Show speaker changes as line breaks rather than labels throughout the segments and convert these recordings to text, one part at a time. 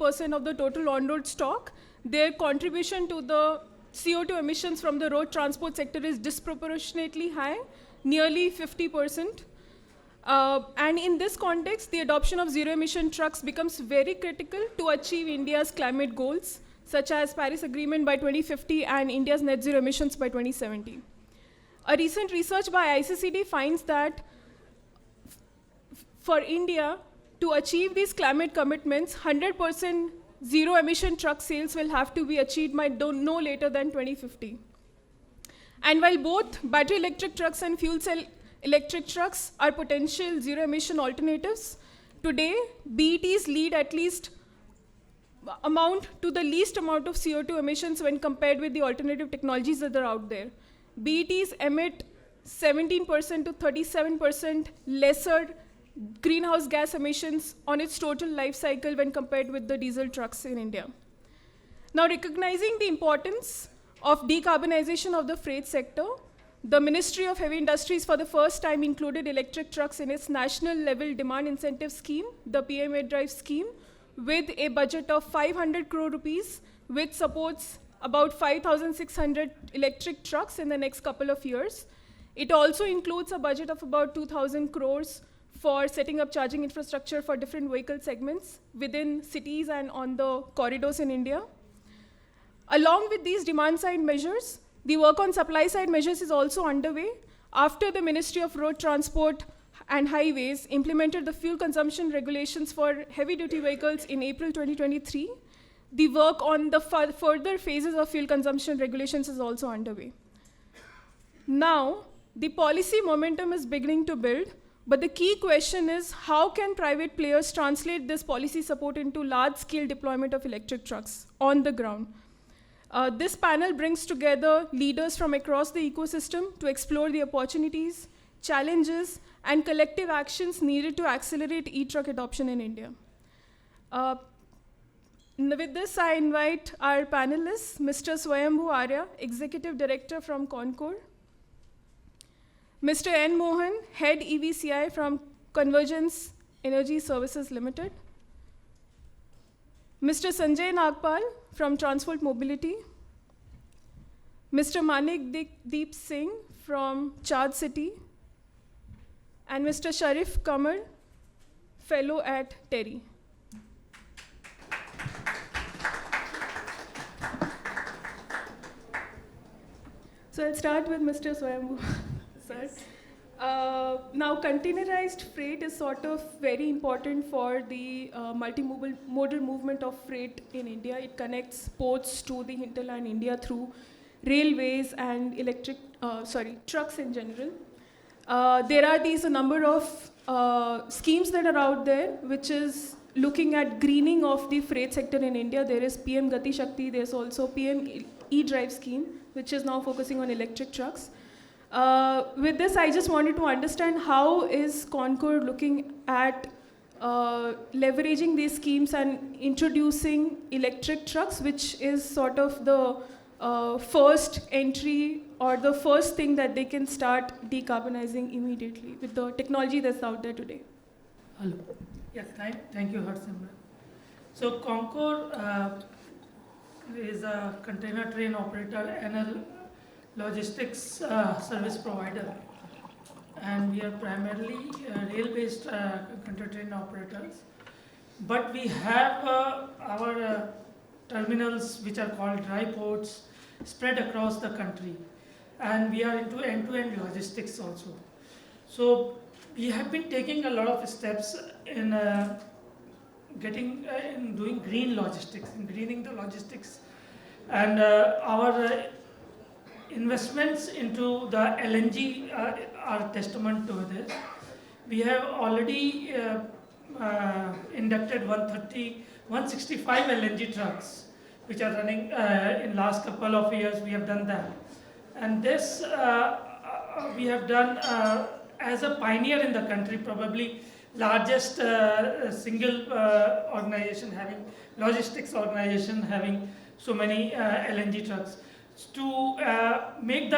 8% of the total on-road stock, their contribution to the CO2 emissions from the road transport sector is disproportionately high, nearly 50%. And in this context, the adoption of zero-emission trucks becomes very critical to achieve India's climate goals, such as Paris Agreement by 2050 and India's net zero emissions by 2070. A recent research by ICCT finds that for India to achieve these climate commitments, 100% zero-emission truck sales will have to be achieved by no later than 2050. And while both battery electric trucks and fuel cell electric trucks are potential zero-emission alternatives, today BETs lead at least amount to the least amount of CO2 emissions when compared with the alternative technologies that are out there. BETs emit 17% to 37% lesser greenhouse gas emissions on its total life cycle when compared with the diesel trucks in India. Now, recognizing the importance of decarbonization of the freight sector, the Ministry of Heavy Industries for the first time included electric trucks in its national level demand incentive scheme, the PMA Drive scheme, with a budget of 500 crore rupees, which supports about 5,600 electric trucks in the next couple of years. It also includes a budget of about 2,000 crores for setting up charging infrastructure for different vehicle segments within cities and on the corridors in India. Along with these demand side measures, the work on supply side measures is also underway. After the Ministry of Road Transport and Highways implemented the fuel consumption regulations for heavy duty vehicles in April 2023, the work on the further phases of fuel consumption regulations is also underway. Now, the policy momentum is beginning to build, but the key question is how can private players translate this policy support into large-scale deployment of electric trucks on the ground? This panel brings together leaders from across the ecosystem to explore the opportunities, challenges, and collective actions needed to accelerate e-truck adoption in India. With this, I invite our panelists, Mr. Swayambhu Arya, Executive Director from CONCOR, Mr. N. Mohan, Head EVCI from Convergence Energy Services Limited, Mr. Sanjay Nagpal from TransVolt Mobility, Mr. Manekdeep Singh from ChargeCity, and Mr. Sharif Qamar, Fellow at TERI. So I'll start with Mr. Swayambhu. Sir. Now, containerized freight is sort of very important for the multimodal movement of freight in India. It connects ports to the hinterland India through railways and trucks in general. There are a number of schemes that are out there, which is looking at greening of the freight sector in India. There is PM Gati Shakti, there's also PM E-Drive scheme, which is now focusing on electric trucks. With this, I just wanted to understand how is CONCOR looking at leveraging these schemes and introducing electric trucks, which is sort of the first entry or the first thing that they can start decarbonizing immediately with the technology that's out there today.
Hello. Yes, thank you, Harsimran. So CONCOR is a container train operator and a logistics service provider, and we are primarily rail-based container train operators. But we have our terminals, which are called dry ports, spread across the country, and we are into end-to-end logistics also. So we have been taking a lot of steps in doing green logistics, in greening the logistics, and our investments into the LNG are testament to this. We have already inducted 165 LNG trucks, which are running in last couple of years. We have done that, and this we have done as a pioneer in the country, probably largest single organization having logistics organization having so many LNG trucks. To make the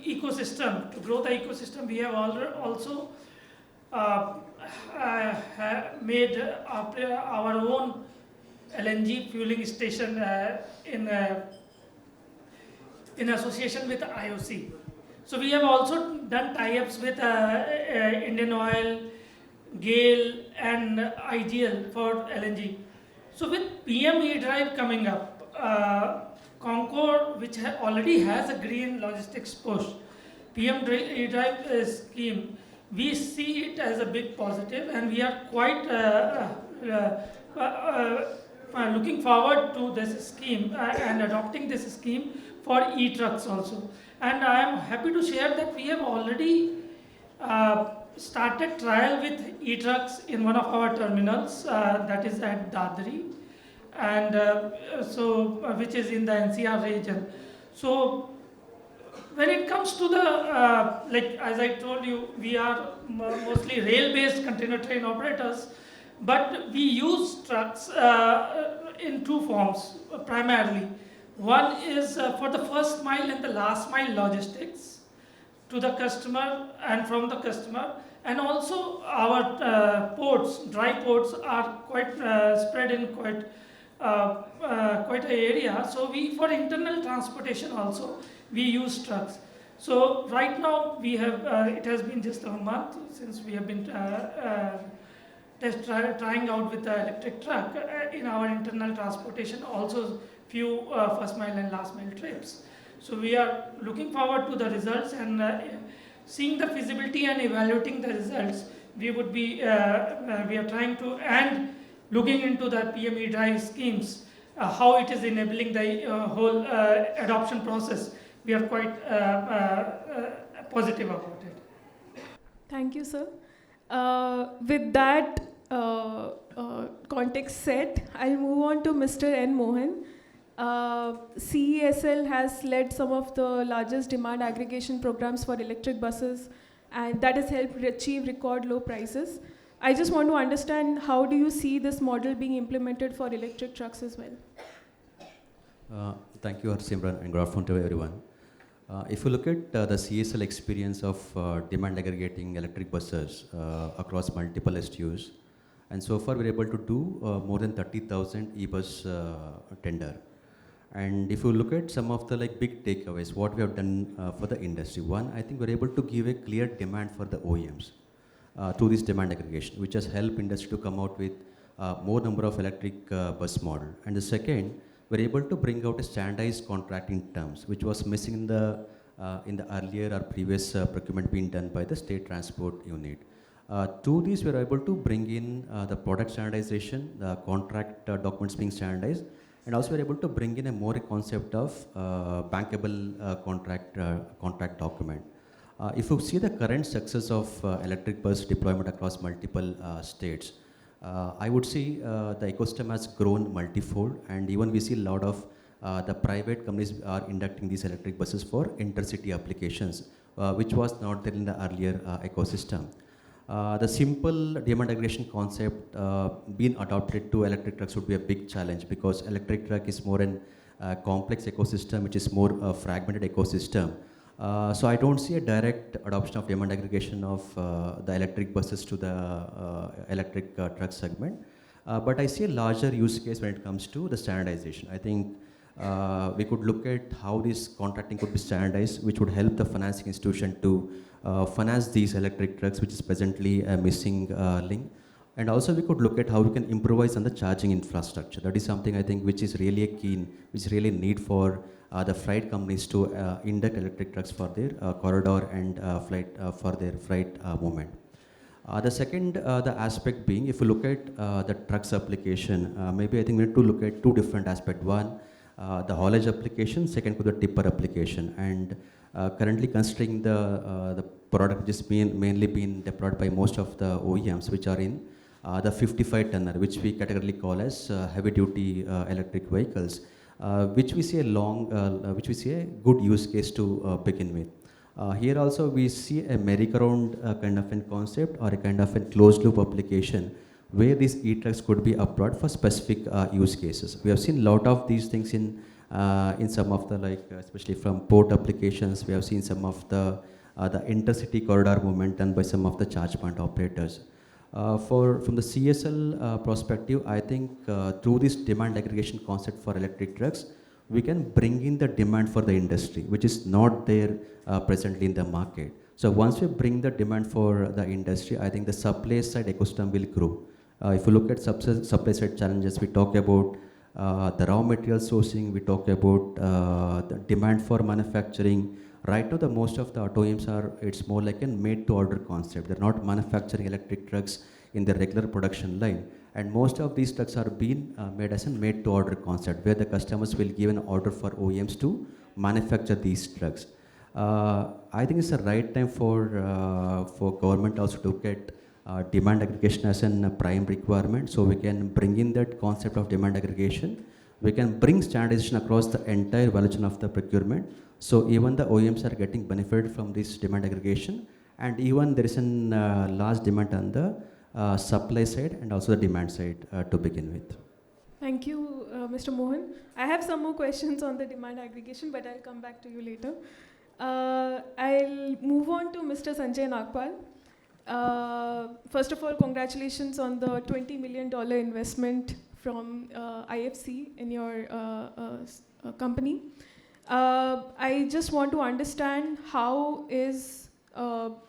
ecosystem, to grow the ecosystem, we have also made our own LNG fueling station in association with IOC. So we have also done tie-ups with Indian Oil, GAIL and IGL for LNG. So with PM E-Drive coming up, CONCOR, which already has a green logistics push, PM E-Drive scheme, we see it as a big positive, and we are quite looking forward to this scheme and adopting this scheme for e-trucks also. And I am happy to share that we have already started trial with e-trucks in one of our terminals, that is at Dadri, and which is in the NCR region. So when it comes to the, like as I told you, we are mostly rail-based container train operators, but we use trucks in two forms primarily. One is for the first mile and the last mile logistics to the customer and from the customer, and also our ports, dry ports are quite spread in quite an area. So we, for internal transportation also, we use trucks. So right now we have, it has been just a month since we have been trying out with the electric truck in our internal transportation, also few first mile and last mile trips. So we are looking forward to the results, and seeing the feasibility and evaluating the results. We would be, we are trying to, and looking into the PME drive schemes, how it is enabling the whole adoption process. We are quite positive about it.
Thank you, sir. With that context set, I'll move on to Mr. N. Mohan. CESL has led some of the largest demand aggregation programs for electric buses, and that has helped achieve record low prices. I just want to understand, how do you see this model being implemented for electric trucks as well?
Thank you, Harsimran, and good afternoon to everyone. If you look at the CSL experience of demand aggregating electric buses across multiple STUs, and so far we're able to do more than 30,000 e-bus tender. And if you look at some of the big takeaways, what we have done for the industry, one, I think we're able to give a clear demand for the OEMs through this demand aggregation, which has helped industry to come out with more number of electric bus model. And the second, we're able to bring out a standardized contracting terms, which was missing in the earlier or previous procurement being done by the state transport unit. To this, we're able to bring in the product standardization, the contract documents being standardized, and also we're able to bring in a more concept of bankable contract document. If you see the current success of electric bus deployment across multiple states, I would say the ecosystem has grown multifold, and even we see a lot of the private companies are inducting these electric buses for intercity applications, which was not there in the earlier ecosystem. The simple demand aggregation concept being adopted to electric trucks would be a big challenge, because electric truck is more an complex ecosystem, which is more fragmented ecosystem. So I don't see a direct adoption of demand aggregation of the electric buses to the electric truck segment. But I see a larger use case when it comes to the standardization. I think we could look at how this contracting could be standardized, which would help the financing institution to finance these electric trucks, which is presently a missing link. And also we could look at how we can improvise on the charging infrastructure. That is something I think which is really a key, which is really need for the freight companies to induct electric trucks for their corridor and flight for their freight movement. The second, the aspect being, if you look at the trucks application, maybe I think we need to look at two different aspects. One, the haulage application, second to the tipper application. And currently considering the product which is mainly being deployed by most of the OEMs, which are in the 55 tonner, which we categorically call as heavy duty electric vehicles, which we see a good use case to begin with. Here also we see a merry-go-round kind of a concept, or a kind of a closed loop application, where these e-trucks could be applied for specific use cases. We have seen a lot of these things in some of the especially from port applications. We have seen some of the intercity corridor movement done by some of the charge point operators. From the CSL perspective, I think through this demand aggregation concept for electric trucks, we can bring in the demand for the industry, which is not there presently in the market. So once we bring the demand for the industry, I think the supply side ecosystem will grow. If you look at supply side challenges, we talk about the raw material sourcing, we talk about the demand for manufacturing. Right now, the most of the auto OEMs it's more like a made-to-order concept. They're not manufacturing electric trucks in the regular production line. And most of these trucks are being made as a made-to-order concept, where the customers will give an order for OEMs to manufacture these trucks. I think it's the right time for government also to get demand aggregation as a prime requirement, so we can bring in that concept of demand aggregation. We can bring standardization across the entire value chain of the procurement, so even the OEMs are getting benefit from this demand aggregation, and even there is a large demand on the supply side and also the demand side to begin with.
Thank you, Mr. Mohan. I have some more questions on the demand aggregation, but I'll come back to you later. I'll move on to Mr. Sanjay Nagpal. First of all, congratulations on the $20 million investment from IFC in your company. I just want to understand how is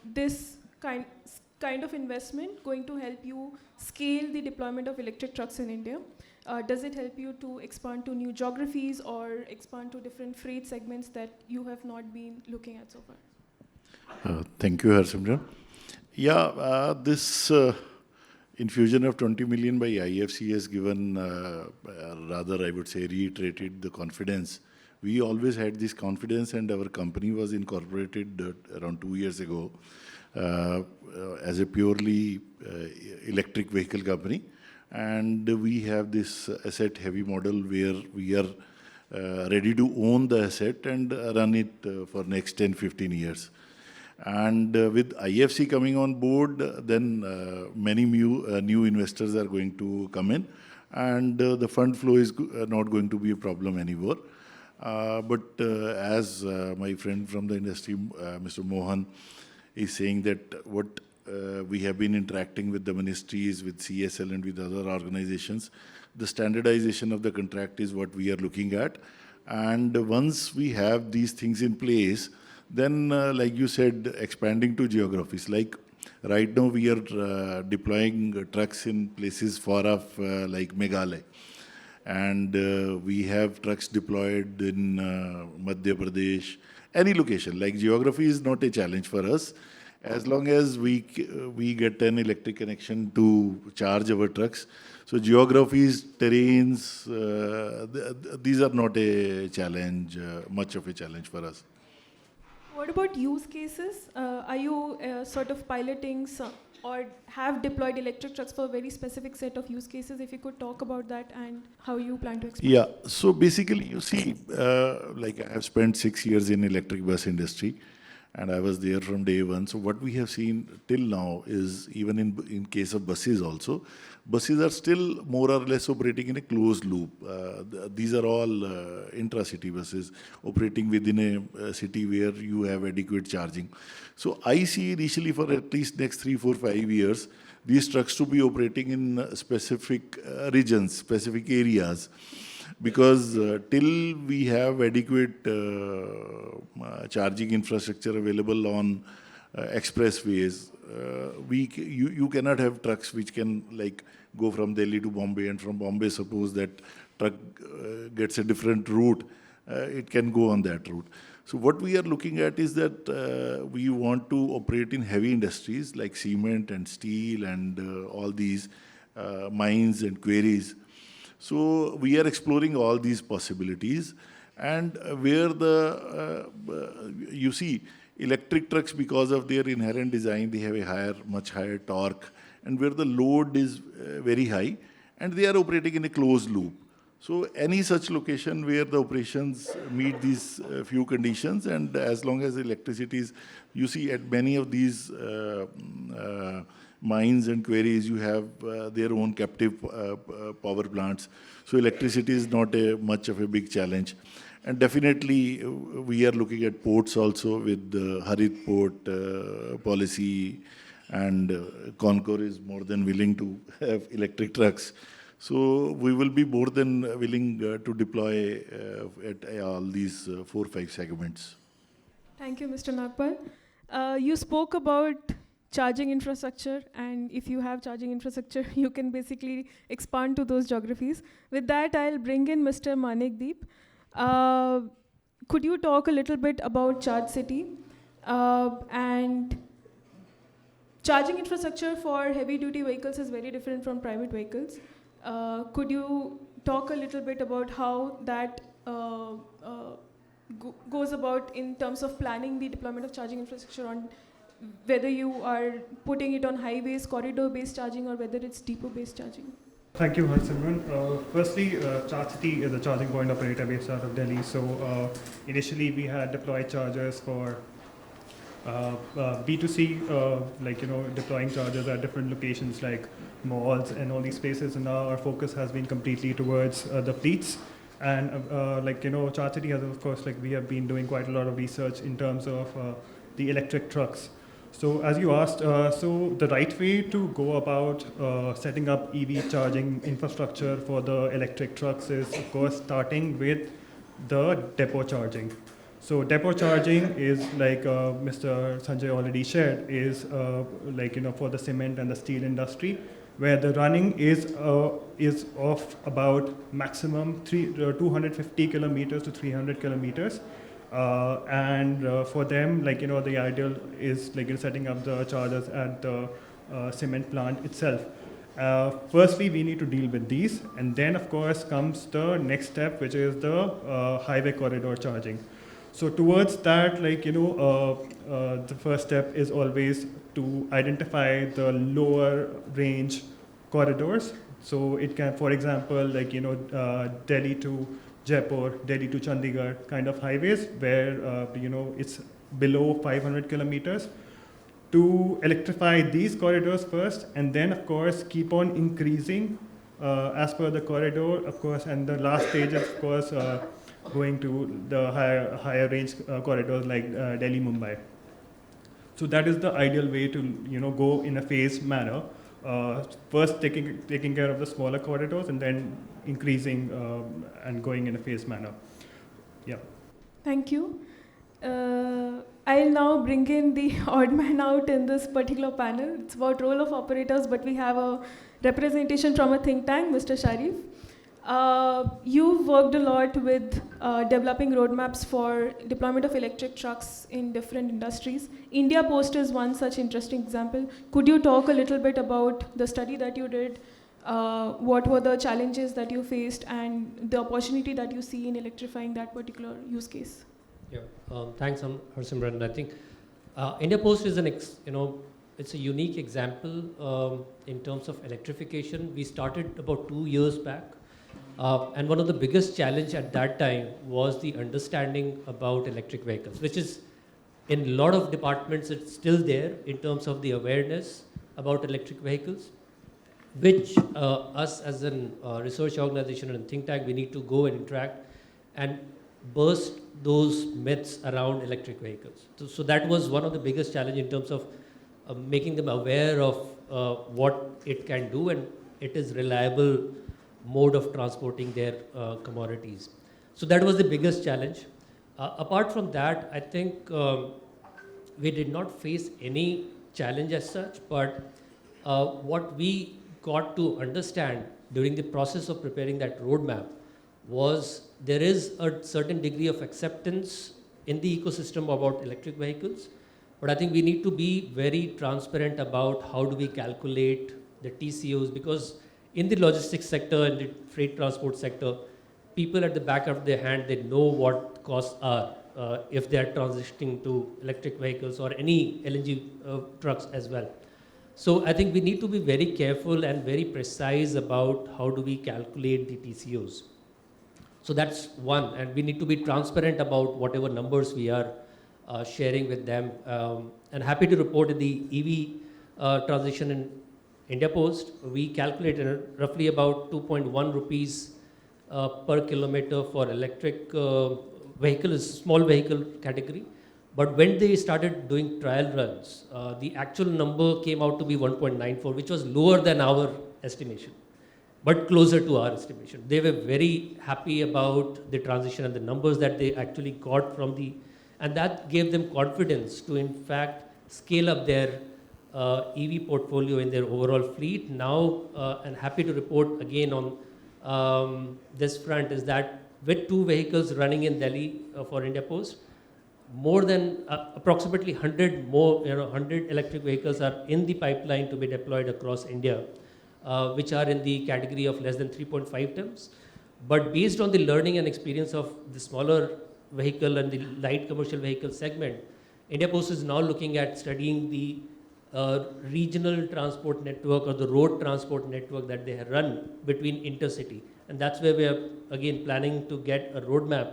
this kind of investment going to help you scale the deployment of electric trucks in India? Does it help you to expand to new geographies or expand to different freight segments that you have not been looking at so far?
Thank you, Harsimran. Yeah, this infusion of 20 million by IFC has given, rather I would say, reiterated the confidence. We always had this confidence, and our company was incorporated around 2 years ago as a purely electric vehicle company. And we have this asset-heavy model where we are ready to own the asset and run it for next 10-15 years. And with IFC coming on board, then many new investors are going to come in, and the fund flow is not going to be a problem anymore. But as my friend from the industry, Mr. Mohan, is saying that what we have been interacting with the ministries, with CSL and with other organizations, the standardization of the contract is what we are looking at. And once we have these things in place, then, like you said, expanding to geographies. Like right now, we are deploying trucks in places far off, like Meghalaya. And we have trucks deployed in Madhya Pradesh, any location. Like geography is not a challenge for us. As long as we get an electric connection to charge our trucks. So geographies, terrains, these are not a challenge, much of a challenge for us.
What about use cases? Are you sort of piloting or have deployed electric trucks for a very specific set of use cases? If you could talk about that and how you plan to expand.
Yeah, so basically, you see, like I have spent 6 years in electric bus industry, and I was there from day one. So what we have seen till now is, even in case of buses also, buses are still more or less operating in a closed loop. These are all intra-city buses operating within a city where you have adequate charging. So I see initially for at least next 3, 4, 5 years, these trucks to be operating in specific regions, specific areas. Because till we have adequate charging infrastructure available on expressways, you cannot have trucks which can like go from Delhi to Bombay, and from Bombay, suppose that truck gets a different route, it can go on that route. So what we are looking at is that we want to operate in heavy industries like cement and steel and all these mines and quarries. So we are exploring all these possibilities, and where you see electric trucks, because of their inherent design, they have a much higher torque, and where the load is very high, and they are operating in a closed loop. So any such location where the operations meet these few conditions, and as long as electricity is, you see at many of these mines and quarries, you have their own captive power plants. So electricity is not much of a big challenge. And definitely, we are looking at ports also with the Harit port policy, and CONCOR is more than willing to have electric trucks. So we will be more than willing to deploy at all these 4-5 segments.
Thank you, Mr. Nagpal. You spoke about charging infrastructure, and if you have charging infrastructure, you can basically expand to those geographies. With that, I'll bring in Mr. Manekdeep. Could you talk a little bit about ChargeCity and charging infrastructure for heavy-duty vehicles is very different from private vehicles. Could you talk a little bit about how that goes about in terms of planning the deployment of charging infrastructure, on whether you are putting it on highways, corridor-based charging, or whether it's depot-based charging?
Thank you, Harsimran. Firstly, ChargeCity is a charging point operator based out of Delhi. So initially, we had deployed chargers for B2C, deploying chargers at different locations like malls and all these spaces. And now our focus has been completely towards the fleets. And ChargeCity has, of course, we have been doing quite a lot of research in terms of the electric trucks. So as you asked, so the right way to go about setting up EV charging infrastructure for the electric trucks is, of course, starting with the depot charging. So depot charging is, like Mr. Sanjay already shared, is for the cement and the steel industry, where the running is of about maximum 250 kilometers to 300 kilometers. For them, the ideal is setting up the chargers at the cement plant itself. Firstly, we need to deal with these, and then of course comes the next step, which is the highway corridor charging. So towards that, the first step is always to identify the lower range corridors. So it can, for example, Delhi to Jaipur, Delhi to Chandigarh kind of highways where it's below 500 kilometers. To electrify these corridors first, and then of course keep on increasing as per the corridor, of course, and the last stage is of course going to the higher range corridors like Delhi, Mumbai. So that is the ideal way to go in a phased manner. First taking care of the smaller corridors and then increasing and going in a phased manner. Yeah.
Thank you. I'll now bring in the odd man out in this particular panel. It's about role of operators, but we have a representation from a think tank, Mr. Sharif. You've worked a lot with developing roadmaps for deployment of electric trucks in different industries. India Post is one such interesting example. Could you talk a little bit about the study that you did? What were the challenges that you faced and the opportunity that you see in electrifying that particular use case?
Yeah, thanks, Harsimran. I think India Post is it's a unique example in terms of electrification. We started about 2 years back. And one of the biggest challenge at that time was the understanding about electric vehicles, which is in a lot of departments, it's still there in terms of the awareness about electric vehicles, which us as a research organization and think tank, we need to go and interact and burst those myths around electric vehicles. So that was one of the biggest challenge in terms of making them aware of what it can do, and it is reliable mode of transporting their commodities. So that was the biggest challenge. Apart from that, I think we did not face any challenge as such, but what we got to understand during the process of preparing that roadmap was there is a certain degree of acceptance in the ecosystem about electric vehicles, but I think we need to be very transparent about how do we calculate the TCOs, because in the logistics sector and the freight transport sector, people at the back of their hand, they know what costs are if they are transitioning to electric vehicles or any LNG trucks as well. So I think we need to be very careful and very precise about how do we calculate the TCOs. So that's one, and we need to be transparent about whatever numbers we are sharing with them. And happy to report in the EV transition in India Post, we calculated roughly about 2.1 rupees per kilometer for electric vehicle, is small vehicle category. But when they started doing trial runs, the actual number came out to be 1.94, which was lower than our estimation, but closer to our estimation. They were very happy about the transition and the numbers that they actually got from the, and that gave them confidence to in fact scale up their EV portfolio in their overall fleet. Now, and happy to report again on this front is that with 2 vehicles running in Delhi for India Post, more than approximately 100 more, 100 electric vehicles are in the pipeline to be deployed across India, which are in the category of less than 3.5 tons. But based on the learning and experience of the smaller vehicle and the light commercial vehicle segment, India Post is now looking at studying the regional transport network or the road transport network that they have run between intercity. And that's where we are again planning to get a roadmap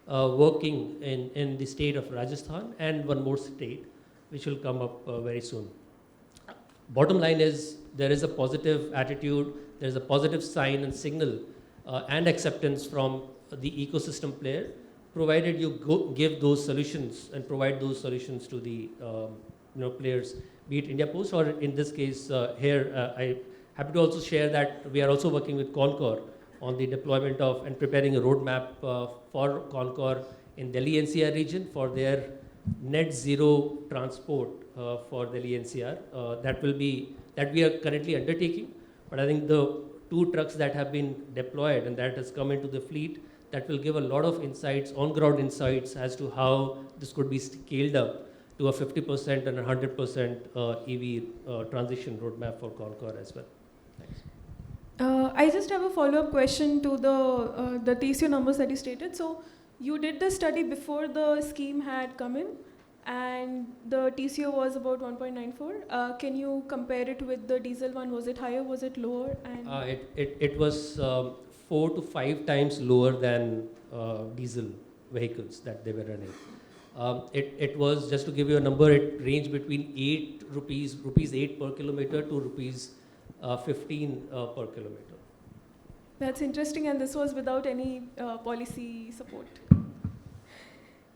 working in the state of Rajasthan and one more state, which will come up very soon. Bottom line is there is a positive attitude, there is a positive sign and signal and acceptance from the ecosystem player, provided you give those solutions and provide those solutions to the players, be it India Post or in this case here, I'm happy to also share that we are also working with CONCOR on the deployment of and preparing a roadmap for CONCOR in Delhi NCR region for their net zero transport for Delhi NCR. That we are currently undertaking, but I think the 2 trucks that have been deployed and that has come into the fleet, that will give a lot of insights, on-ground insights as to how this could be scaled up to a 50% and 100% EV transition roadmap for CONCOR as well. Thanks.
I just have a follow-up question to the TCO numbers that you stated. So you did the study before the scheme had come in, and the TCO was about 1.94. Can you compare it with the diesel one? Was it higher? Was it lower? And
it was 4 to 5 times lower than diesel vehicles that they were running. It was, just to give you a number, it ranged between rupees 8 per kilometer to rupees 15 per kilometer.
That's interesting, and this was without any policy support.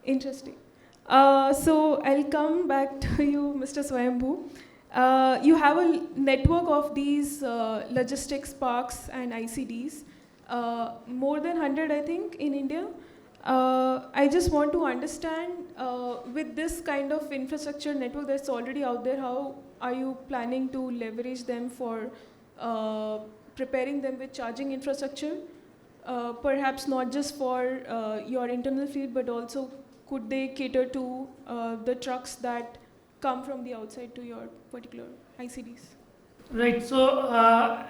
Interesting. So I'll come back to you, Mr. Swayambhu. You have a network of these logistics parks and ICDs, more than 100, I think, in India. I just want to understand, with this kind of infrastructure network that's already out there, how are you planning to leverage them for preparing them with charging infrastructure? Perhaps not just for your internal fleet, but also could they cater to the trucks that come from the outside to your particular ICDs?
Right, so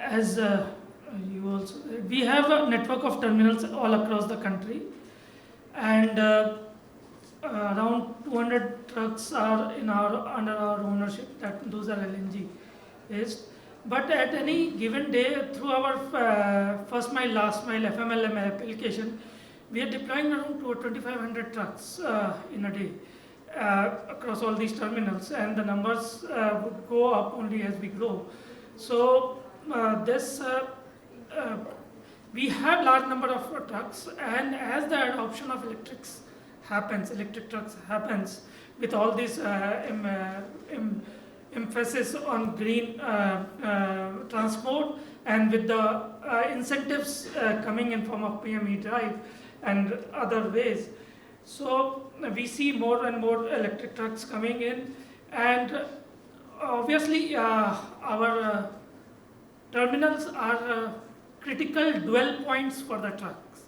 as you also, we have a network of terminals all across the country, and around 200 trucks are under our ownership. Those are LNG based. But at any given day, through our first mile, last mile FMLM application, we are deploying around 2,500 trucks in a day across all these terminals, and the numbers would go up only as we grow. So we have large number of trucks, and as the adoption of electric trucks happens, with all this emphasis on green transport, and with the incentives coming in form of PME drive and other ways. So we see more and more electric trucks coming in, and obviously our terminals are critical dwell points for the trucks,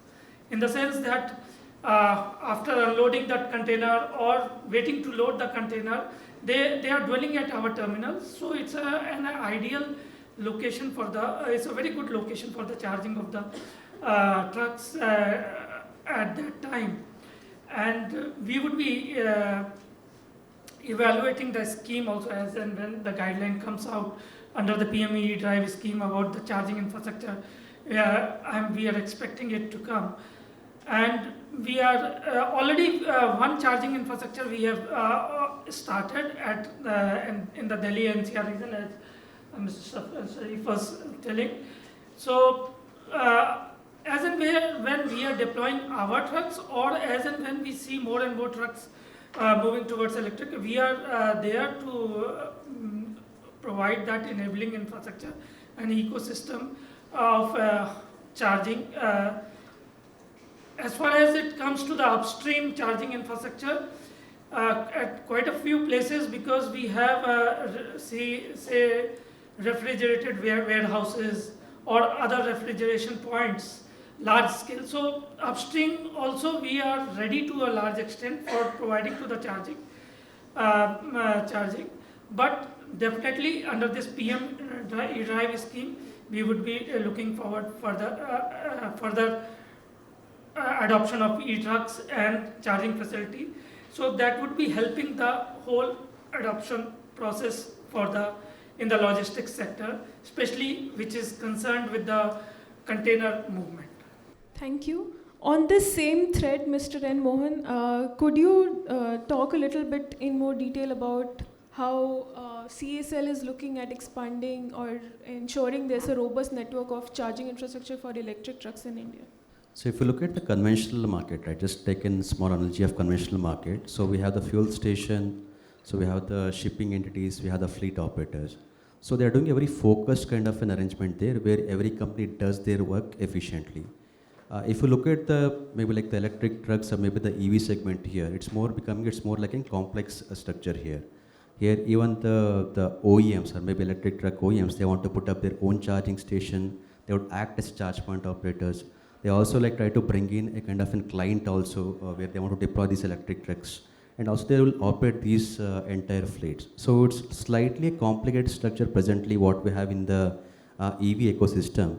in the sense that after unloading that container or waiting to load the container, they are dwelling at our terminals. So it's an ideal location for it's a very good location for the charging of the trucks at that time. And we would be evaluating the scheme also as and when the guideline comes out under the PME drive scheme about the charging infrastructure. We are expecting it to come. And we are already one charging infrastructure we have started at in the Delhi NCR region, as Mr. Sharif was telling. So as and when we are deploying our trucks, or as and when we see more and more trucks moving towards electric, we are there to provide that enabling infrastructure and ecosystem of charging. As far as it comes to the upstream charging infrastructure, at quite a few places, because we have, say, refrigerated warehouses or other refrigeration points, large scale. So upstream also we are ready to a large extent for providing to the charging. But definitely under this PM drive scheme, we would be looking forward further adoption of e-trucks and charging facility. So that would be helping the whole adoption process in the logistics sector, especially which is concerned with the container movement.
Thank you. On this same thread, Mr. N. Mohan, could you talk a little bit in more detail about how CSL is looking at expanding or ensuring there's a robust network of charging infrastructure for electric trucks in India?
So if you look at the conventional market, right, just take in small analogy of conventional market. So we have the fuel station, so we have the shipping entities, we have the fleet operators. So they are doing a very focused kind of an arrangement there where every company does their work efficiently. If you look at maybe like the electric trucks or maybe the EV segment here, it's more like a complex structure here. Here even the OEMs or maybe electric truck OEMs, they want to put up their own charging station, they would act as charge point operators. They also like try to bring in a kind of a client also where they want to deploy these electric trucks. And also they will operate these entire fleets. So it's slightly a complicated structure presently what we have in the EV ecosystem,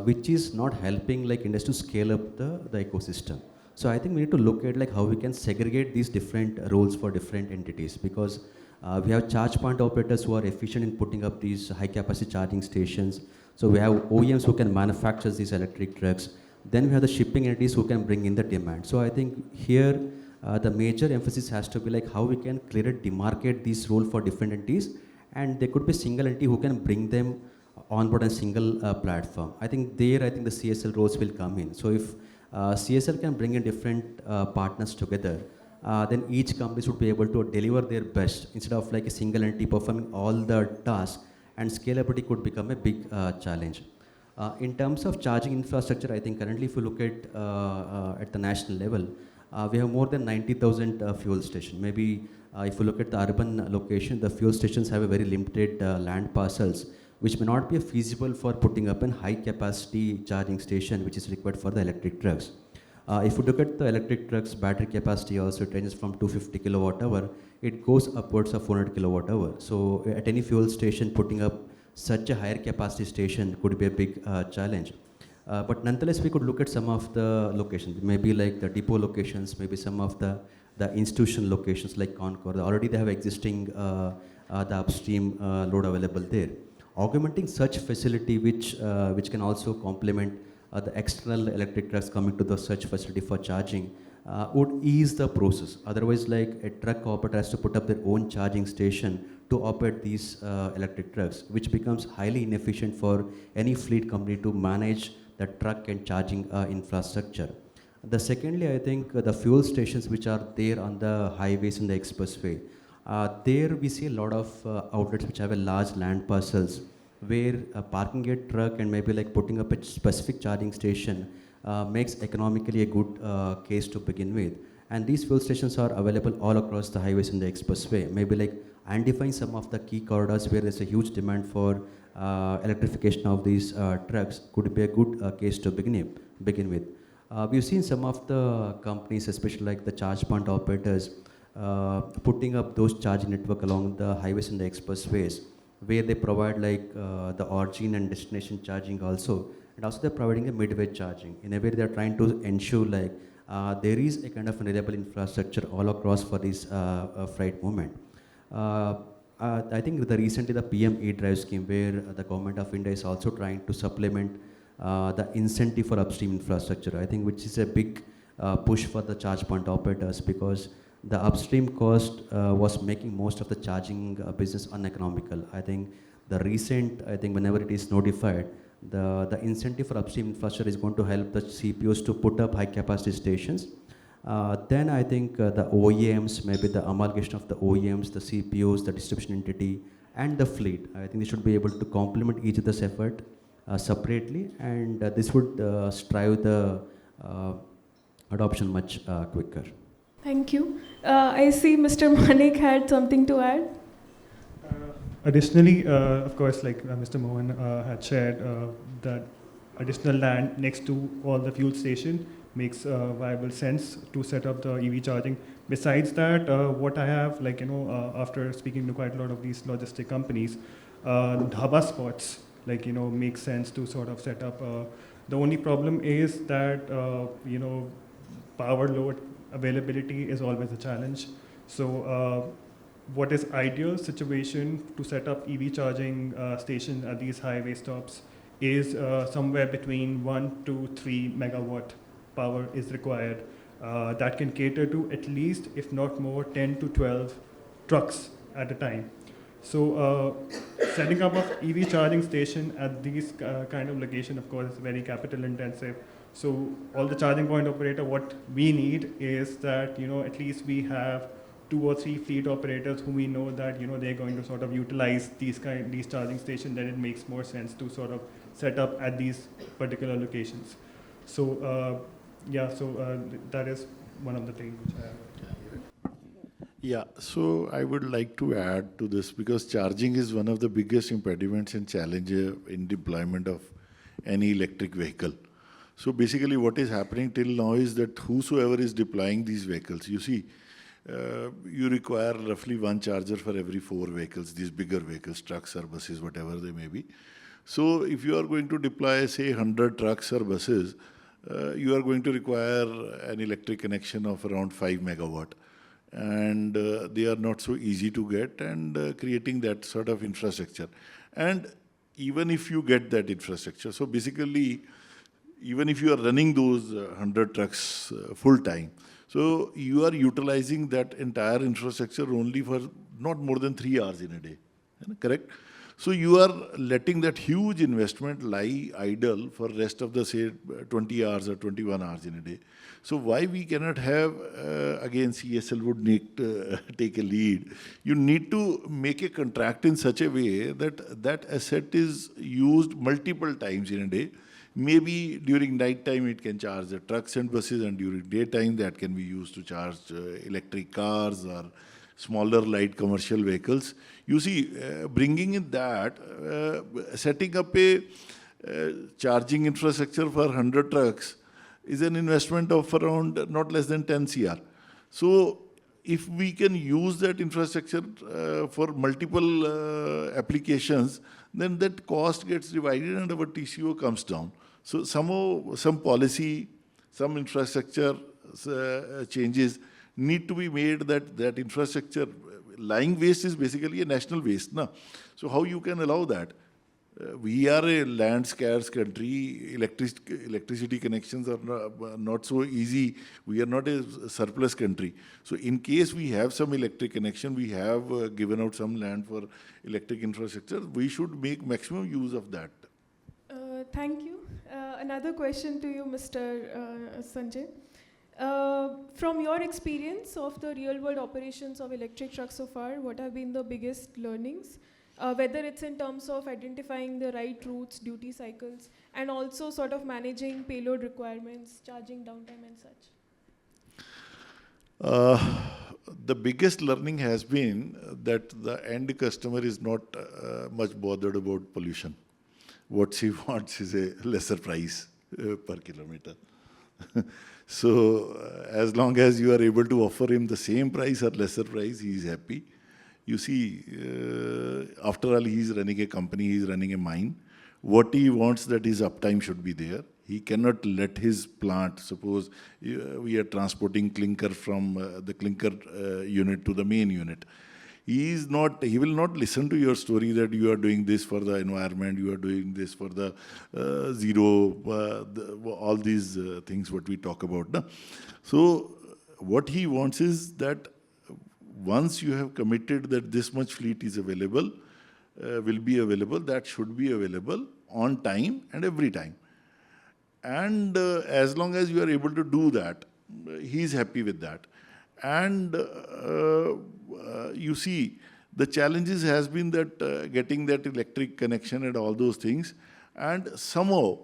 which is not helping like industry to scale up the ecosystem. So I think we need to look at like how we can segregate these different roles for different entities, because we have charge point operators who are efficient in putting up these high capacity charging stations. So we have OEMs who can manufacture these electric trucks. Then we have the shipping entities who can bring in the demand. So I think here the major emphasis has to be like how we can clearly demarcate this role for different entities, and there could be single entity who can bring them on board a single platform. I think the CSL roles will come in. So if CSL can bring in different partners together, then each company should be able to deliver their best instead of like a single entity performing all the tasks, and scalability could become a big challenge. In terms of charging infrastructure, I think currently if you look at the national level, we have more than 90,000 fuel stations. Maybe if you look at the urban location, the fuel stations have a very limited land parcels, which may not be feasible for putting up a high capacity charging station, which is required for the electric trucks. If you look at the electric trucks, battery capacity also ranges from 250 kilowatt hour, it goes upwards of 400 kilowatt hour. So at any fuel station, putting up such a higher capacity station could be a big challenge. But nonetheless, we could look at some of the locations, maybe like the depot locations, maybe some of the institutional locations like CONCOR. Already they have existing the upstream load available there. Augmenting such facility which can also complement the external electric trucks coming to the such facility for charging would ease the process. Otherwise, like a truck operator has to put up their own charging station to operate these electric trucks, which becomes highly inefficient for any fleet company to manage the truck and charging infrastructure. The secondly, I think the fuel stations which are there on the highways and the expressway, there we see a lot of outlets which have a large land parcels where parking a truck and maybe like putting up a specific charging station makes economically a good case to begin with. And these fuel stations are available all across the highways and the expressway. Maybe like identifying some of the key corridors where there's a huge demand for electrification of these trucks could be a good case to begin with. We've seen some of the companies, especially like the charge point operators, putting up those charging network along the highways and the expressways, where they provide like the origin and destination charging also, and also they're providing a midway charging. In a way, they're trying to ensure like there is a kind of reliable infrastructure all across for this freight movement. I think recently the PM E-Drive scheme, where the government of India is also trying to supplement the incentive for upstream infrastructure, I think, which is a big push for the charge point operators, because the upstream cost was making most of the charging business uneconomical. I think whenever it is notified, the incentive for upstream infrastructure is going to help the CPOs to put up high capacity stations. Then I think the OEMs, maybe the amalgamation of the OEMs, the CPOs, the distribution entity, and the fleet. I think they should be able to complement each other's effort separately, and this would strive the adoption much quicker.
Thank you. I see Mr. Manik had something to add.
Additionally, of course, like Mr. Mohan had shared, that additional land next to all the fuel station makes viable sense to set up the EV charging. Besides that, what I have, like, after speaking to quite a lot of these logistic companies, dhaba spots, like, make sense to sort of set up. The only problem is that, power load availability is always a challenge. So what is ideal situation to set up EV charging station at these highway stops is somewhere between 1 to 3 megawatt power is required. That can cater to at least, if not more, 10 to 12 trucks at a time. So setting up of EV charging station at these kind of location, of course, is very capital intensive. So all the charging point operator, what we need is that, at least we have 2 or 3 fleet operators who we know that, they're going to sort of utilize these charging stations, then it makes more sense to sort of set up at these particular locations. So that is one of the things which I have.
Yeah, so I would like to add to this, because charging is one of the biggest impediments and challenges in deployment of any electric vehicle. So basically what is happening till now is that whosoever is deploying these vehicles, you see, you require roughly 1 charger for every 4 vehicles, these bigger vehicles, trucks or buses, whatever they may be. So if you are going to deploy, say, 100 trucks or buses, you are going to require an electric connection of around 5 megawatt. And they are not so easy to get, and creating that sort of infrastructure. And even if you get that infrastructure, so basically, even if you are running those 100 trucks full time, so you are utilizing that entire infrastructure only for not more than 3 hours in a day, correct? So you are letting that huge investment lie idle for rest of the, say, 20 hours or 21 hours in a day. So why we cannot have, again, CSL would need to take a lead. You need to make a contract in such a way that that asset is used multiple times in a day. Maybe during night time it can charge the trucks and buses, and during daytime that can be used to charge electric cars or smaller light commercial vehicles. You see, bringing in that, setting up a charging infrastructure for 100 trucks is an investment of around not less than 10 CR. So if we can use that infrastructure for multiple applications, then that cost gets divided and our TCO comes down. So somehow, some policy, some infrastructure changes need to be made that infrastructure, lying waste is basically a national waste. Na? So how you can allow that? We are a land scarce country. Electricity connections are not so easy. We are not a surplus country. So in case we have some electric connection, we have given out some land for electric infrastructure, we should make maximum use of that.
Thank you. Another question to you, Mr. Sanjay. From your experience of the real-world operations of electric trucks so far, what have been the biggest learnings? Whether it's in terms of identifying the right routes, duty cycles, and also sort of managing payload requirements, charging downtime and such?
The biggest learning has been that the end customer is not much bothered about pollution. What she wants is a lesser price per kilometer. So as long as you are able to offer him the same price or lesser price, he is happy. You see, after all, he is running a company, he is running a mine. What he wants that his uptime should be there. He cannot let his plant, suppose we are transporting clinker from the clinker unit to the main unit. He will not listen to your story that you are doing this for the environment, you are doing this for the zero, all these things what we talk about. No? So what he wants is that once you have committed that this much fleet is available, will be available, that should be available on time and every time. And as long as you are able to do that, he's happy with that. And you see, the challenges has been that getting that electric connection and all those things, and somehow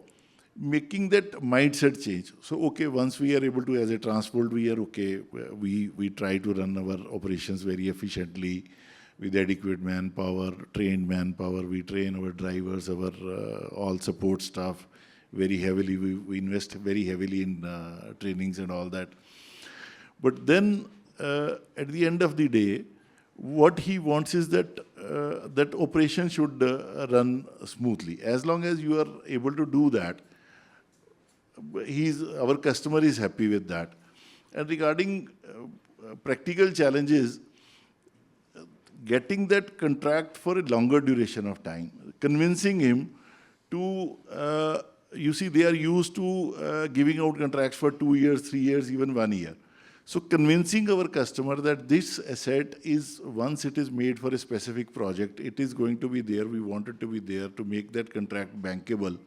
making that mindset change. So, okay, once we are able to, as a TransVolt, we are okay, we try to run our operations very efficiently with adequate manpower, trained manpower. We train our drivers, our all support staff very heavily. We invest very heavily in trainings and all that. But then, at the end of the day, what he wants is that that operation should run smoothly. As long as you are able to do that, our customer is happy with that. And regarding practical challenges, getting that contract for a longer duration of time, convincing him to, you see, they are used to giving out contracts for 2 years, 3 years, even 1 year. So convincing our customer that this asset is, once it is made for a specific project, it is going to be there, we want it to be there to make that contract bankable.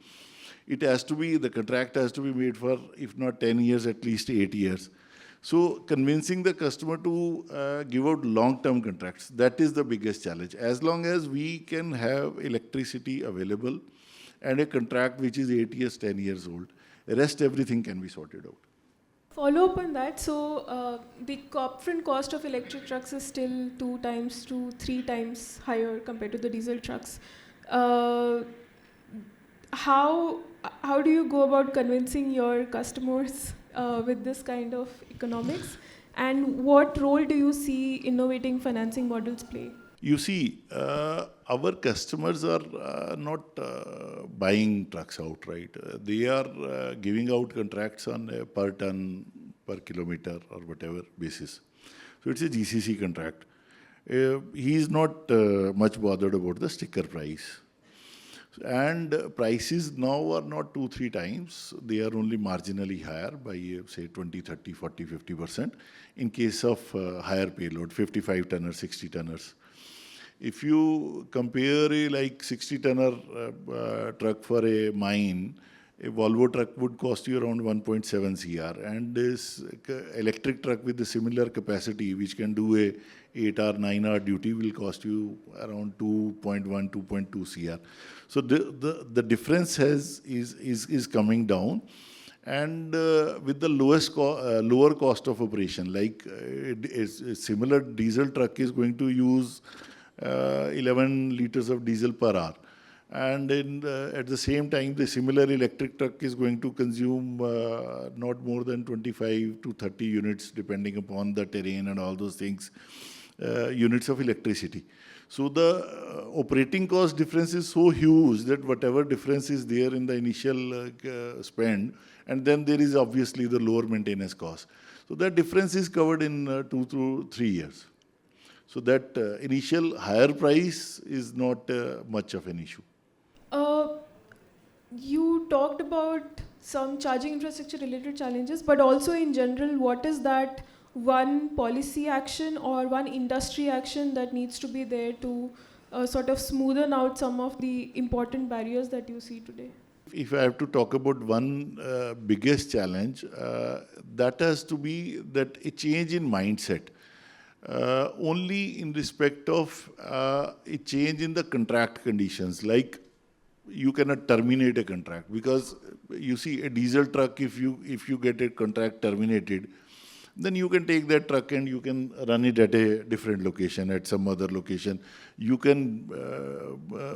It has to be, the contract has to be made for, if not 10 years, at least 8 years. So convincing the customer to give out long-term contracts, that is the biggest challenge. As long as we can have electricity available and a contract which is 8 years, 10 years old, rest everything can be sorted out.
Follow up on that. So the upfront cost of electric trucks is still 2 times to 3 times higher compared to the diesel trucks. How do you go about convincing your customers with this kind of economics? And what role do you see innovating financing models play?
You see, our customers are not buying trucks outright. They are giving out contracts on a per ton, per kilometer or whatever basis. So it's a GCC contract. He is not much bothered about the sticker price. And prices now are not 2-3 times. They are only marginally higher by, say, 20, 30, 40, 50% in case of higher payload, 55 tonner, 60 tonners. If you compare a like 60-tonner truck for a mine, a Volvo truck would cost you around 1.7 CR, and this electric truck with a similar capacity, which can do a 8-hour, 9-hour duty, will cost you around 2.1, 2.2 CR. So the difference is coming down, and with the lower cost of operation, like a similar diesel truck is going to use 11 liters of diesel per hour. And at the same time, the similar electric truck is going to consume not more than 25 to 30 units, depending upon the terrain and all those things, units of electricity. So the operating cost difference is so huge that whatever difference is there in the initial spend, and then there is obviously the lower maintenance cost. So that difference is covered in 2 to 3 years. So that initial higher price is not much of an issue.
You talked about some charging infrastructure related challenges, but also in general, what is that one policy action or one industry action that needs to be there to sort of smoothen out some of the important barriers that you see today?
If I have to talk about one biggest challenge, that has to be that a change in mindset. Only in respect of a change in the contract conditions, like you cannot terminate a contract, because you see a diesel truck, if you get a contract terminated, then you can take that truck and you can run it at a different location, at some other location. You can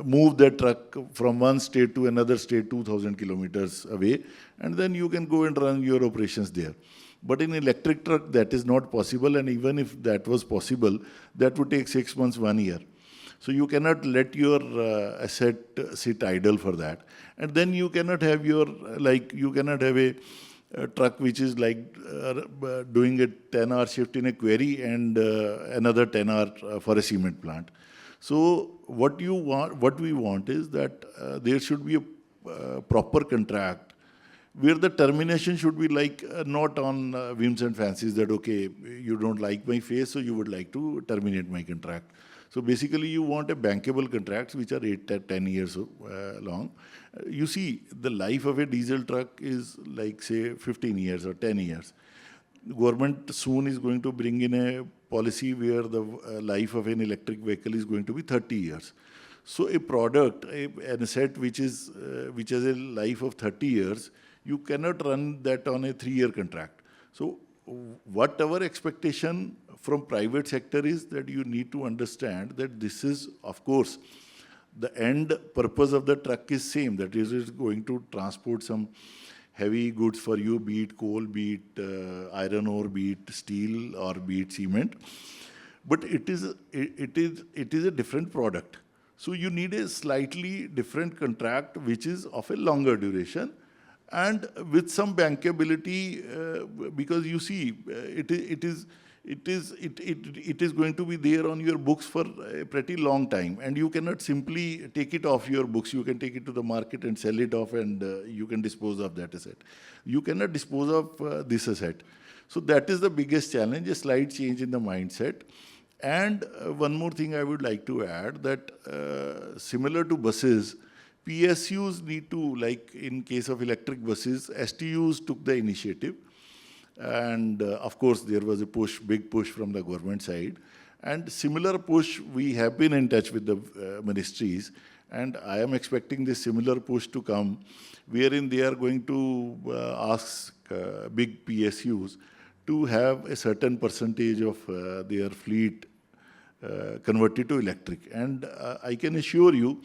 move that truck from one state to another state 2,000 kilometers away, and then you can go and run your operations there. But in electric truck, that is not possible, and even if that was possible, that would take 6 months, 1 year. So you cannot let your asset sit idle for that. And then you cannot have your, you cannot have a truck which is like doing a 10-hour shift in a quarry and another 10-hour for a cement plant. So what we want is that there should be a proper contract where the termination should be like not on whims and fancies that, okay, you don't like my face, so you would like to terminate my contract. So basically you want a bankable contracts which are 8 to 10 years long. You see, the life of a diesel truck is like, say, 15 years or 10 years. government soon is going to bring in a policy where the life of an electric vehicle is going to be 30 years. So a product, an asset which has a life of 30 years, you cannot run that on a 3-year contract. So what our expectation from private sector is that you need to understand that this is, of course, the end purpose of the truck is same, that is it's going to transport some heavy goods for you, be it coal, be it iron ore, be it steel, or be it cement. But it is a different product. So you need a slightly different contract which is of a longer duration and with some bankability, because you see, it is going to be there on your books for a pretty long time, and you cannot simply take it off your books. You can take it to the market and sell it off, and you can dispose of that asset. You cannot dispose of this asset. So that is the biggest challenge, a slight change in the mindset. And one more thing I would like to add, that similar to buses, PSUs need to, like in case of electric buses, STUs took the initiative. And of course, there was a push, big push from the government side. And similar push, we have been in touch with the ministries. And I am expecting this similar push to come, wherein they are going to ask big PSUs to have a certain percentage of their fleet converted to electric. And I can assure you,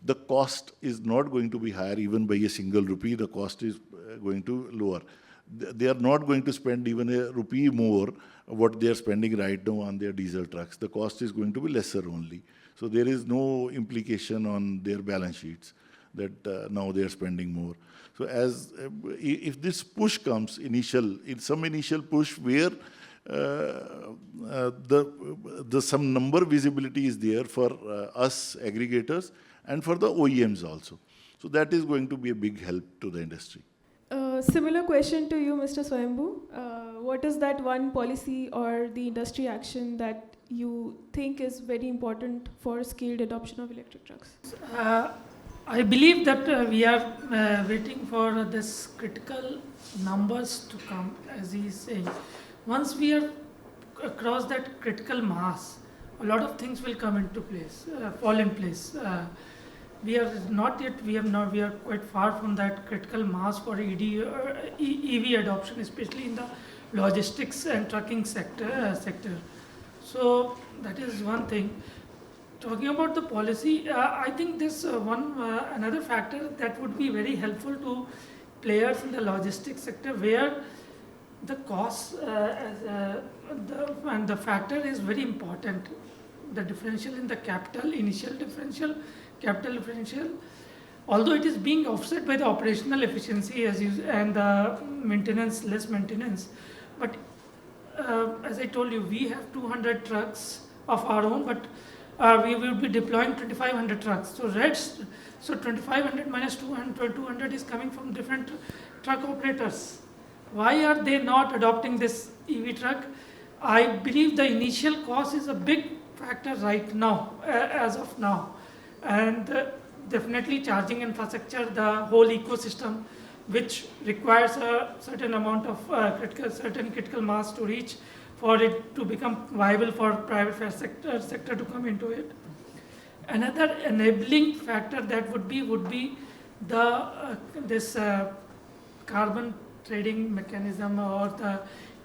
the cost is not going to be higher even by a single rupee. The cost is going to lower. They are not going to spend even a rupee more what they are spending right now on their diesel trucks. The cost is going to be lesser only. So there is no implication on their balance sheets that now they are spending more. So as if this push comes in some initial push where some number visibility is there for us aggregators and for the OEMs also. So that is going to be a big help to the industry.
Similar question to you, Mr. Swayambhu. What is that one policy or the industry action that you think is very important for scaled adoption of electric trucks?
I believe that we are waiting for this critical numbers to come, as he is saying. Once we are across that critical mass, a lot of things will come into place, fall in place. We are not yet, we are quite far from that critical mass for EV adoption, especially in the logistics and trucking sector. So that is one thing. Talking about the policy, I think this another factor that would be very helpful to players in the logistics sector, where the cost and the factor is very important. The differential in the initial differential, capital differential, although it is being offset by the operational efficiency and the maintenance, less maintenance. But as I told you, we have 200 trucks of our own, but we will be deploying 2,500 trucks. So 2,500 minus 200 is coming from different truck operators. Why are they not adopting this EV truck? I believe the initial cost is a big factor right now, as of now. And definitely charging infrastructure, the whole ecosystem, which requires a certain amount of critical mass to reach for it to become viable for private sector to come into it. Another enabling factor that would be the this carbon trading mechanism or the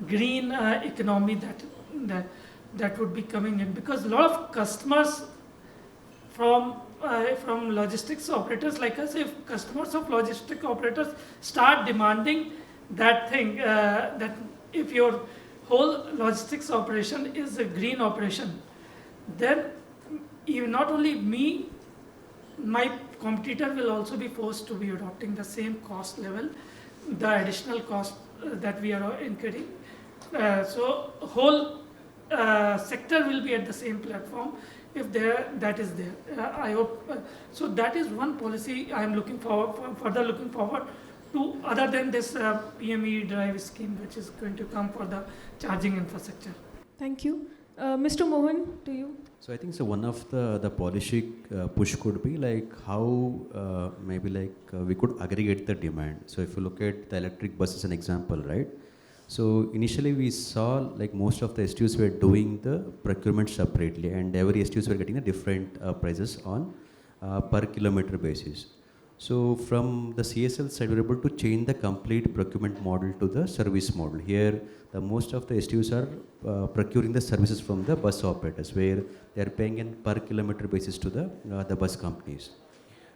green economy that would be coming in, because a lot of customers from logistics operators like us, if customers of logistic operators start demanding that thing, that if your whole logistics operation is a green operation, then even not only me, my competitor will also be forced to be adopting the same cost level, the additional cost that we are incurring. So whole sector will be at the same platform if that is there. I hope so. That is one policy I am further looking forward to, other than this PME drive scheme, which is going to come for the charging infrastructure.
Thank you. Mr. Mohan, to you.
So I think so one of the policy push could be like how maybe like we could aggregate the demand. So if you look at the electric bus as an example, right? So initially we saw like most of the STUs were doing the procurement separately, and every STUs were getting a different prices on per kilometer basis. So from the CSL side, we were able to change the complete procurement model to the service model. Here, the most of the STUs are procuring the services from the bus operators, where they are paying in per kilometer basis to the bus companies.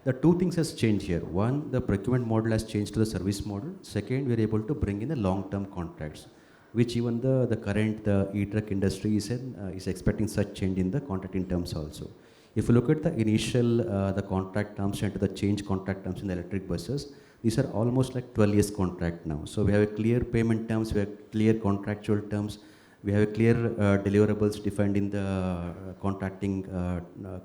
The two things has changed here. One, the procurement model has changed to the service model. Second, we are able to bring in the long-term contracts, which even the current e-truck industry is expecting such change in the contracting terms also. If you look at the initial the contract terms and the change contract terms in the electric buses, these are almost like 12 years contract now. So we have a clear payment terms, we have clear contractual terms, we have a clear deliverables defined in the contracting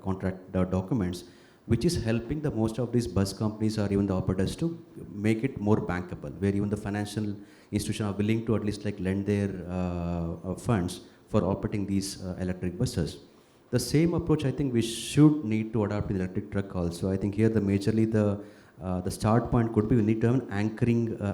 contract documents, which is helping the most of these bus companies or even the operators to make it more bankable, where even the financial institutions are willing to at least like lend their funds for operating these electric buses. The same approach I think we should need to adopt in the electric truck also. I think here majorly the start point could be we need to have an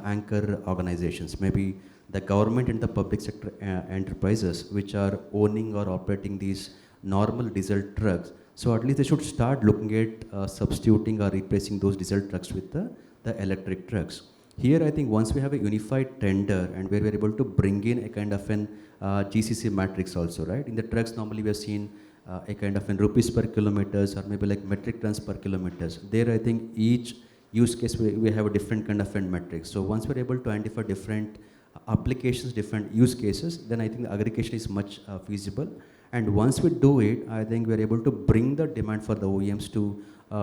anchor organizations, maybe the government and the public sector enterprises which are owning or operating these normal diesel trucks. So at least they should start looking at substituting or replacing those diesel trucks with the electric trucks. Here I think once we have a unified tender and where we are able to bring in a kind of an GCC matrix also, right? In the trucks normally we have seen a kind of in rupees per kilometers or maybe like metric tons per kilometers. There I think each use case we have a different kind of metrics. So once we're able to identify different applications, different use cases, then I think the aggregation is much feasible. And once we do it, I think we're able to bring the demand for the OEMs to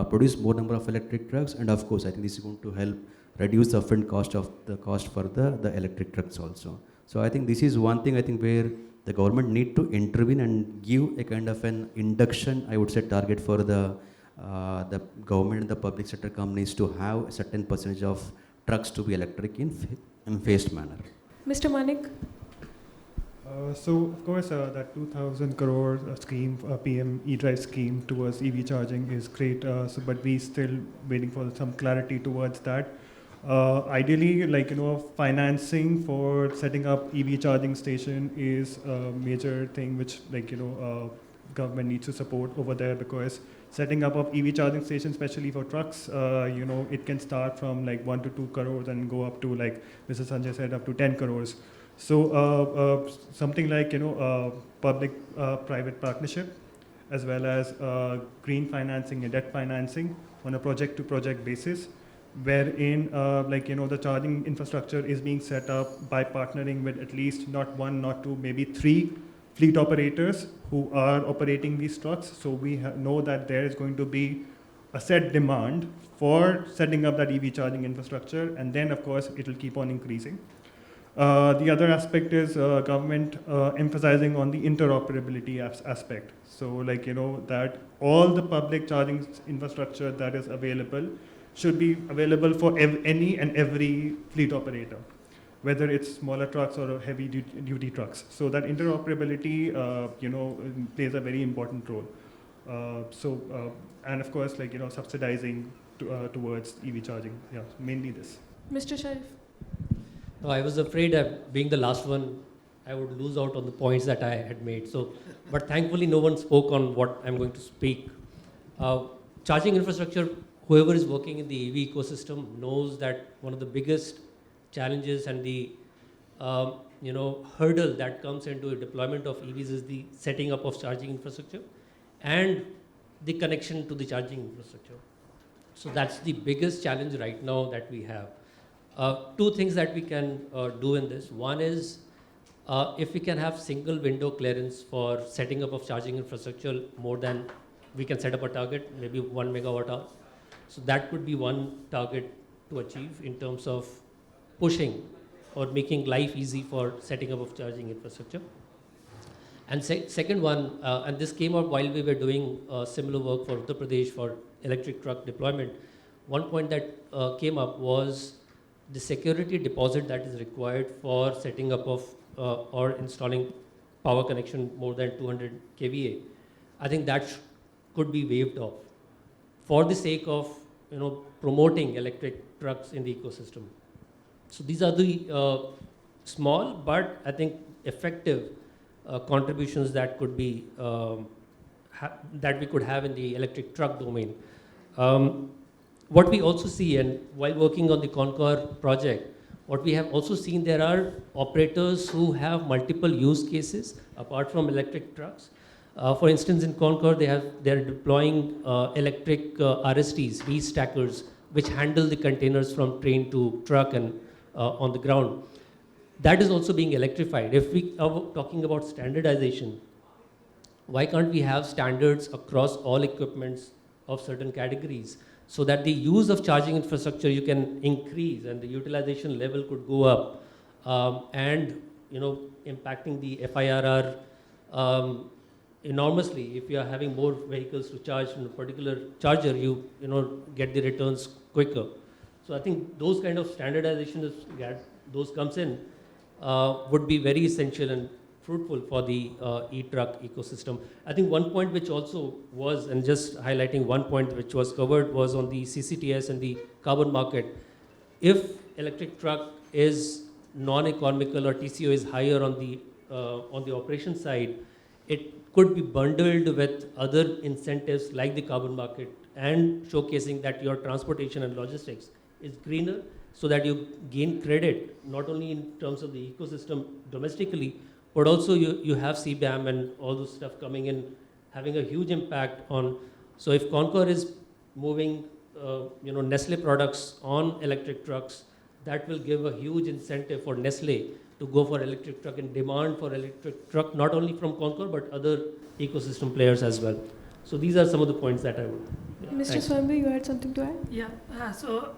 produce more number of electric trucks. And of course, I think this is going to help reduce the upfront cost for the electric trucks also. So I think this is one thing I think where the government need to intervene and give a kind of an induction, I would say, target for the government and the public sector companies to have a certain percentage of trucks to be electric in phased manner.
Mr. Manik?
So of course that 2,000 crore scheme, PM e-drive scheme towards EV charging is great, but we still waiting for some clarity towards that. Ideally, financing for setting up EV charging station is a major thing which government needs to support over there, because setting up of EV charging stations, especially for trucks, it can start from 1 to 2 crores and go up to, like Mr. Sanjay said, up to 10 crores. So something like public-private partnership, as well as green financing and debt financing on a project-to-project basis, wherein the charging infrastructure is being set up by partnering with at least not one, not two, maybe 3 fleet operators who are operating these trucks. So we know that there is going to be a set demand for setting up that EV charging infrastructure, and then of course it will keep on increasing. The other aspect is government emphasizing on the interoperability aspect. So that all the public charging infrastructure that is available should be available for any and every fleet operator, whether it's smaller trucks or heavy duty trucks. So that interoperability plays a very important role. And of course subsidizing towards EV charging. Yeah, mainly this.
Mr. Sharif?
No, I was afraid that being the last one, I would lose out on the points that I had made. So, but thankfully no one spoke on what I'm going to speak. Charging infrastructure, whoever is working in the EV ecosystem knows that one of the biggest challenges and the hurdle that comes into a deployment of EVs is the setting up of charging infrastructure and the connection to the charging infrastructure. So that's the biggest challenge right now that we have. Two things that we can do in this. One is if we can have single window clearance for setting up of charging infrastructure, more than we can set up a target, maybe 1 megawatt hour. So that could be one target to achieve in terms of pushing or making life easy for setting up of charging infrastructure. And second one, and this came out while we were doing similar work for Uttar Pradesh for electric truck deployment. One point that came up was the security deposit that is required for setting up of or installing power connection more than 200 kVA. I think that could be waived off for the sake of promoting electric trucks in the ecosystem. So these are the small, but I think effective contributions that could be that we could have in the electric truck domain. What we also see, and while working on the CONCOR project, what we have also seen, there are operators who have multiple use cases apart from electric trucks. For instance, in CONCOR, they are deploying electric RSTs, restackers, which handle the containers from train to truck and on the ground. That is also being electrified. If we are talking about standardization, why can't we have standards across all equipments of certain categories so that the use of charging infrastructure you can increase and the utilization level could go up, and impacting the FIRR enormously. If you are having more vehicles to charge in a particular charger, you get the returns quicker. So I think those kind of standardization, those comes in, would be very essential and fruitful for the e-truck ecosystem. I think one point which also was, and just highlighting one point which was covered, was on the CCTS and the carbon market. If electric truck is non-economical or TCO is higher on the operation side, it could be bundled with other incentives like the carbon market and showcasing that your transportation and logistics is greener, so that you gain credit not only in terms of the ecosystem domestically, but also you have CBAM and all those stuff coming in, having a huge impact on. So if CONCOR is moving Nestle products on electric trucks, that will give a huge incentive for Nestle to go for electric truck, and demand for electric truck not only from CONCOR but other ecosystem players as well. So these are some of the points that I would.
Mr.
Thanks.
Swayambhu, you had something to add?
Yeah, so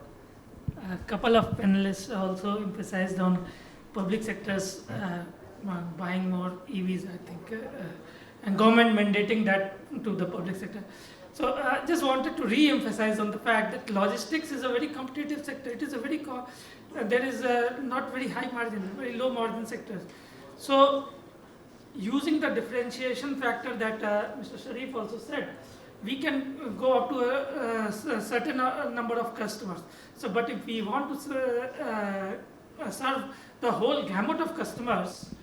a couple of panelists also emphasized on public sectors buying more EVs, I think, and government mandating that to the public sector. So I just wanted to re-emphasize on the fact that logistics is a very competitive sector. It is a very, there is a not very high margin, very low margin sector. So using the differentiation factor that Mr. Sharif also said, we can go up to a certain number of customers. So, but if we want to serve the whole gamut of customers,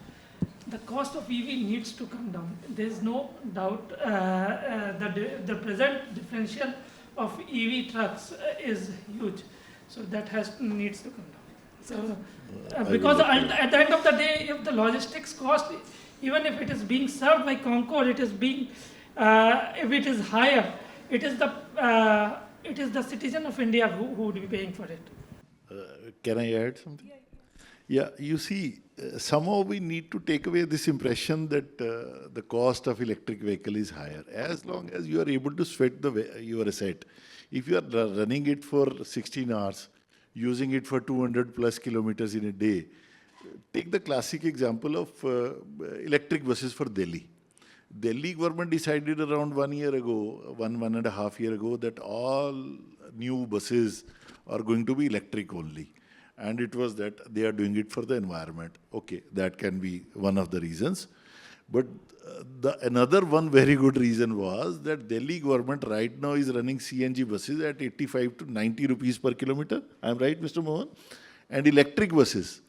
the cost of EV needs to come down. There is no doubt the present differential of EV trucks is huge. So that needs to come down. So because at the end of the day, if the logistics cost, even if it is being served by CONCOR, it is being if it is higher, it is the citizen of India who would be paying for it.
Can I add something? Yeah, you see, somehow we need to take away this impression that the cost of electric vehicle is higher. As long as you are able to sweat your asset, if you are running it for 16 hours, using it for 200 plus kilometers in a day, take the classic example of electric buses for Delhi. Delhi government decided around 1 year ago, one and a half year ago, that all new buses are going to be electric only. And it was that they are doing it for the environment. Okay, that can be one of the reasons. But another one very good reason was that Delhi government right now is running CNG buses at 85 to 90 rupees per kilometer. I'm right, Mr. Mohan? And electric buses,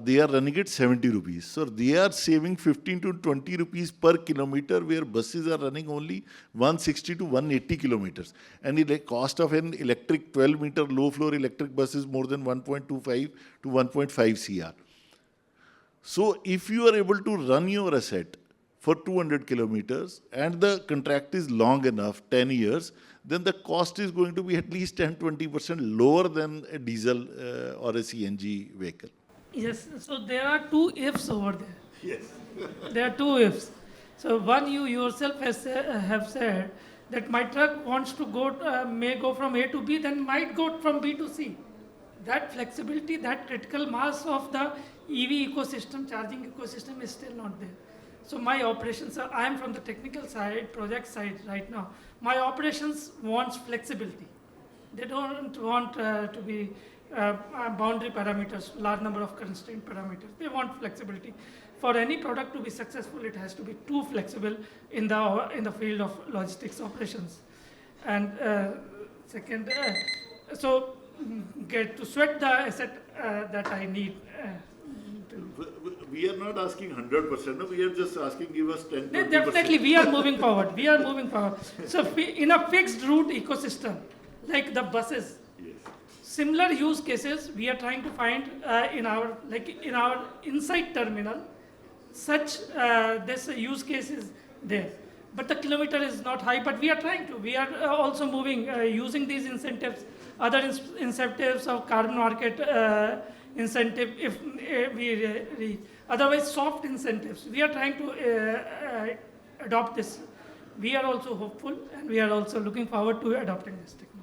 they are running at 70 rupees. So they are saving 15 to 20 rupees per kilometer, where buses are running only 160 to 180 kilometers. And the cost of an electric 12-meter low-floor electric bus is more than 1.25 to 1.5 CR. So if you are able to run your asset for 200 kilometers and the contract is long enough, 10 years, then the cost is going to be at least 10-20% lower than a diesel or a CNG vehicle.
Yes, so there are two ifs over there.
Yes.
There are two ifs. So one, you yourself have said that my truck wants to go, may go from A to B, then might go from B to C. That flexibility, that critical mass of the EV ecosystem, charging ecosystem is still not there. So my operations, I am from the technical side, project side right now. My operations wants flexibility. They don't want to be boundary parameters, large number of constraint parameters. They want flexibility. For any product to be successful, it has to be too flexible in the field of logistics operations. And second, so get to sweat the asset that I need
We are not asking 100%, no, we are just asking give us 10, 20%.
Definitely, we are moving forward. We are moving forward. So in a fixed route ecosystem, like the buses,
Yes.
similar use cases we are trying to find in our inside terminal. Such this use case is there, but the kilometer is not high. But we are trying to. We are also moving using these incentives, other incentives of carbon market incentive. If we otherwise soft incentives, we are trying to adopt this. We are also hopeful, and we are also looking forward to adopting this technology.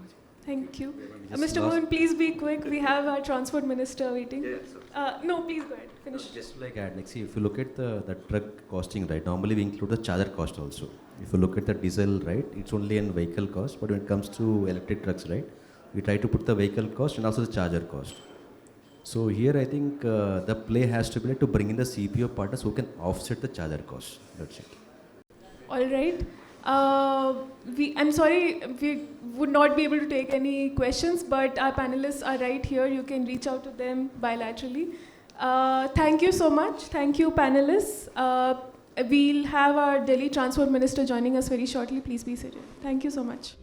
Thank you.
Just
Mr.
last-
Mohan, please be quick. We have our transport minister waiting.
Yeah,
No, please go ahead. Finish.
Just to like add, like see, if you look at the truck costing, right, normally we include the charger cost also. If you look at the diesel, right, it's only in vehicle cost, but when it comes to electric trucks, right, we try to put the vehicle cost and also the charger cost. So here I think the play has to be like to bring in the CPO partners who can offset the charger cost. That's it.
All right. I'm sorry, we would not be able to take any questions, but our panelists are right here. You can reach out to them bilaterally. Thank you so much. Thank you, panelists. We'll have our Delhi Transport Minister joining us very shortly. Please be seated. Thank you so much.